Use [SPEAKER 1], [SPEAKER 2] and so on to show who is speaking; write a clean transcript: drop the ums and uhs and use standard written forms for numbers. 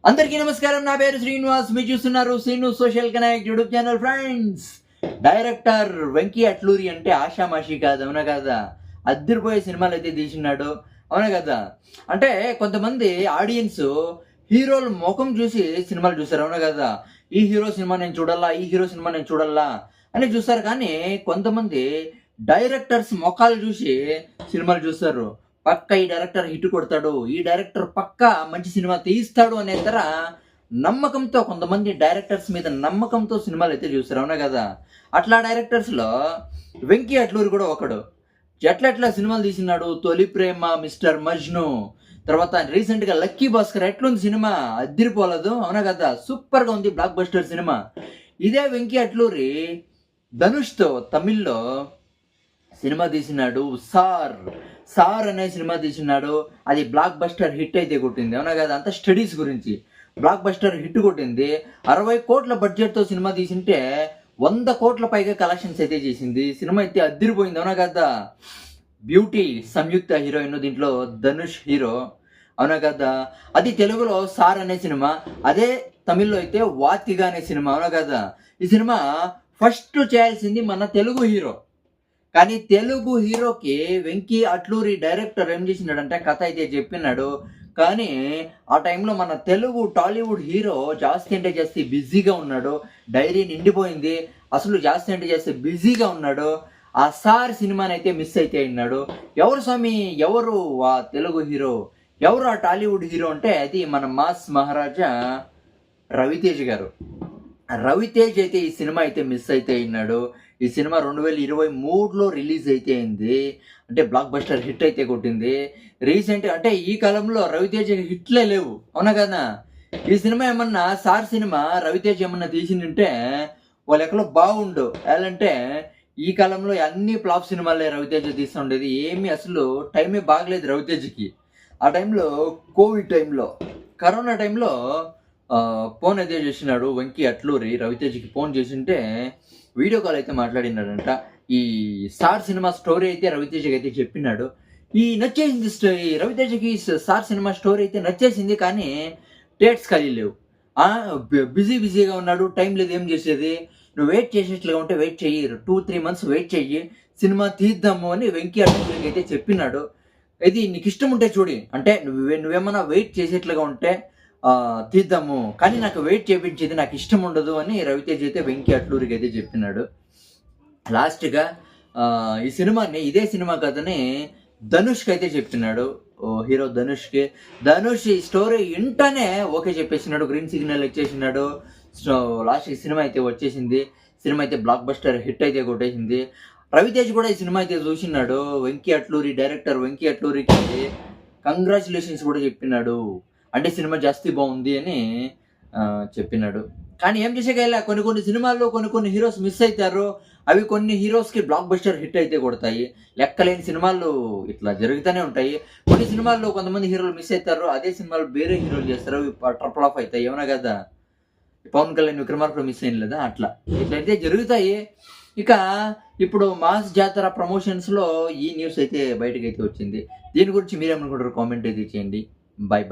[SPEAKER 1] అందరికీ నమస్కారం. నా పేరు శ్రీనివాస్. మీరు చూస్తున్నారు Srinu social connect YouTube channel. Friends, director Venky Atluri అంటే ఆషామాషి కాదు, అవునా కదా? అద్దరిపోయే సినిమాలు అయితే తీసినాడు, అవునా కదా? అంటే కొంతమంది ఆడియన్స్ హీరోల ముఖం చూసి సినిమాలు చూస్తారు, అవునా కదా? ఈ హీరో సినిమా నేను చూడాలా, ఈ హీరో సినిమా నేను చూడాలా అని చూస్తారు. కానీ కొంతమంది డైరెక్టర్స్ ముఖాలు చూసి సినిమాలు చూస్తారు. పక్క ఈ డైరెక్టర్ హిట్ కొడతాడు, ఈ డైరెక్టర్ పక్క మంచి సినిమా తీస్తాడు అనే తర నమ్మకంతో కొంతమంది డైరెక్టర్స్ మీద నమ్మకంతో సినిమాలు అయితే చూస్తారు, అవునా కదా? అట్లా డైరెక్టర్స్లో వెంకీ అట్లూరి కూడా ఒకడు. ఎట్లా సినిమాలు తీసినాడు. తొలి ప్రేమ, మిస్టర్ మజ్ను, తర్వాత రీసెంట్గా లక్కీ భాస్కర్. ఎట్లుంది సినిమా? అద్దిరిపోలేదు, అవునా కదా? సూపర్గా ఉంది, బ్లాక్ బస్టర్ సినిమా. ఇదే వెంకీ అట్లూరి ధనుష్తో తమిళ్లో సినిమా తీసినాడు. సార్ అనే సినిమా తీసినాడు. అది బ్లాక్ బస్టర్ హిట్ అయితే కొట్టింది, అవునా కదా? అంత స్టడీస్ గురించి బ్లాక్ బస్టర్ హిట్ కొట్టింది. 60 కోట్ల బడ్జెట్తో సినిమా తీసింటే 100 కోట్ల పైగా కలెక్షన్స్ అయితే చేసింది. సినిమా అయితే అద్దిరిపోయింది, అవునా కదా? బ్యూటీ సంయుక్త హీరోయిన్, దీంట్లో ధనుష్ హీరో, అవునా కదా? అది తెలుగులో సార్ అనే సినిమా, అదే తమిళ్లో అయితే వాతిగా అనే సినిమా, అవునా కదా? ఈ సినిమా ఫస్ట్ చేయాల్సింది మన తెలుగు హీరో. కానీ తెలుగు హీరోకి వెంకీ అట్లూరి డైరెక్టర్ ఏం చేసినాడంటే కథ అయితే చెప్పినాడు. కానీ ఆ టైంలో మన తెలుగు టాలీవుడ్ హీరో జాస్తి అంటే జాస్తి బిజీగా ఉన్నాడు. డైరీ నిండిపోయింది. అసలు జాస్తి అంటే జాస్తి బిజీగా ఉన్నాడు. ఆ సార్ సినిమాని అయితే మిస్ అయితే అయినాడు. ఎవరు స్వామి, ఎవరు ఆ తెలుగు హీరో, ఎవరు ఆ టాలీవుడ్ హీరో అంటే అది మన మాస్ మహారాజా రవితేజ్ గారు. రవితేజ్ అయితే ఈ సినిమా అయితే మిస్ అయితే అయినాడు. ఈ సినిమా 2023లో రిలీజ్ అయితే అయింది. అంటే బ్లాక్ బస్టర్ హిట్ అయితే కొట్టింది. రీసెంట్గా అంటే ఈ కాలంలో రవితేజ్ హిట్లే లేవు, అవునా కదా? ఈ సినిమా ఏమన్నా సార్ సినిమా రవితేజ్ ఏమన్నా తీసిందంటే వాళ్ళు ఎక్కడో బాగుండు. ఎలాంటే ఈ కాలంలో అన్ని ఫ్లాప్ సినిమాలే రవితేజ్ తీస్తుండేది. ఏమీ అసలు టైమే బాగలేదు రవితేజ్కి. ఆ టైంలో కోవిడ్ టైంలో, కరోనా టైంలో ఫోన్ అయితే చేసినాడు వెంకీ అట్లూరి. రవితేజ్కి ఫోన్ చేసింటే వీడియో కాల్ అయితే మాట్లాడినాడంట. ఈ సార్ సినిమా స్టోరీ అయితే రవితేజ్కి అయితే చెప్పినాడు. ఈ నచ్చేసింది రవితేజ్కి సార్ సినిమా స్టోరీ అయితే నచ్చేసింది. కానీ డేట్స్ ఖాళీ లేవు. బిజీగా ఉన్నాడు, టైం లేదు. ఏం చేసేది? నువ్వు వెయిట్ చేసేట్లుగా ఉంటే వెయిట్ చెయ్యి, 2-3 months వెయిట్ చెయ్యి, సినిమా తీద్దాము అని వెంకీ అట్లూరికి అయితే చెప్పినాడు. ఇది నీకు ఇష్టం ఉంటే చూడి, అంటే నువ్వేమన్నా వెయిట్ చేసేట్లుగా ఉంటే తీద్దాము, కానీ నాకు వెయిట్ చేయించేది నాకు ఇష్టం ఉండదు అని రవితేజ్ అయితే వెంకీ అట్లూరికి అయితే చెప్పినాడు. లాస్ట్గా ఈ సినిమాని, ఇదే సినిమా కథని ధనుష్కి అయితే చెప్పినాడు. హీరో ధనుష్కి. ధనుష్ ఈ స్టోరీ ఇంటనే ఓకే చెప్పేసినాడు, గ్రీన్ సిగ్నల్ ఇచ్చేసినాడు. సో లాస్ట్ ఈ సినిమా అయితే వచ్చేసింది. సినిమా అయితే బ్లాక్ బస్టర్ హిట్ అయితే కొట్టేసింది. రవితేజ్ కూడా ఈ సినిమా అయితే చూసినాడు. వెంకీ అట్లూరి, డైరెక్టర్ వెంకీ అట్లూరికి కంగ్రాచులేషన్స్ కూడా చెప్పినాడు. అంటే సినిమా జాస్తి బాగుంది అని చెప్పినాడు. కానీ ఏం చేసేగల, కొన్ని సినిమాల్లో కొన్ని హీరోస్ మిస్ అవుతారు. అవి కొన్ని హీరోస్కి బ్లాక్ బస్టర్ హిట్ అయితే కొడతాయి. లెక్కలేని సినిమాలు ఇట్లా జరుగుతూనే ఉంటాయి. కొన్ని సినిమాల్లో కొంతమంది హీరోలు మిస్ అవుతారు, అదే సినిమాలు వేరే హీరోలు చేస్తారు, అవి ట్రిపుల్ ఆఫ్ అవుతాయి, అవునా కదా? పవన్ కళ్యాణ్ విక్రమార్కుడు మిస్ అయిన లేదా, అట్లా ఇట్లయితే జరుగుతాయి. ఇక ఇప్పుడు మాస్ జాతర ప్రమోషన్స్లో ఈ న్యూస్ అయితే బయటకు అయితే వచ్చింది. దీని గురించి మీరేమనుకుంటారు? కామెంట్ అయితే చేయండి. బాయ్.